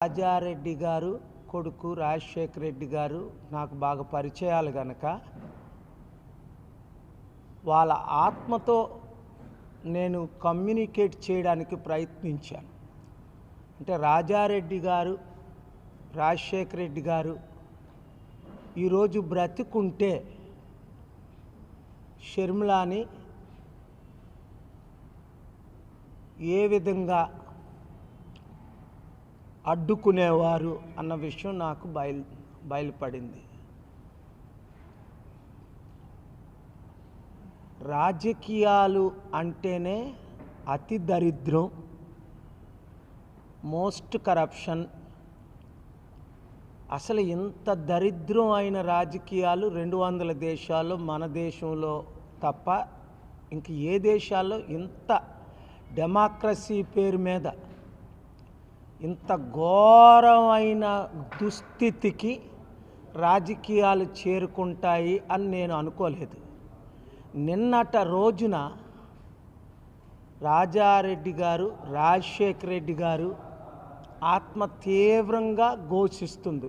రాజారెడ్డి గారు కొడుకు రాజశేఖర రెడ్డి గారు నాకు బాగా పరిచయాలు గనక వాళ్ళ ఆత్మతో నేను కమ్యూనికేట్ చేయడానికి ప్రయత్నించాను. అంటే రాజారెడ్డి గారు రాజశేఖర రెడ్డి గారు ఈరోజు బ్రతికుంటే షర్మిలాని ఏ విధంగా అడ్డుకునేవారు అన్న విషయం నాకు బయలుపడింది. రాజకీయాలు అంటేనే అతి దరిద్రం, మోస్ట్ కరప్షన్. అసలు ఇంత దరిద్రం అయిన రాజకీయాలు 200 దేశాల్లో మన దేశంలో తప్ప ఇంక ఏ దేశాల్లో ఇంత డెమోక్రసీ పేరు మీద ఇంత ఘోరమైన దుస్థితికి రాజకీయాలు చేరుకుంటాయి అని నేను అనుకోలేదు. నిన్నట రోజున రాజారెడ్డి గారు రాజశేఖర రెడ్డి గారు ఆత్మ తీవ్రంగా ఘోషిస్తుంది.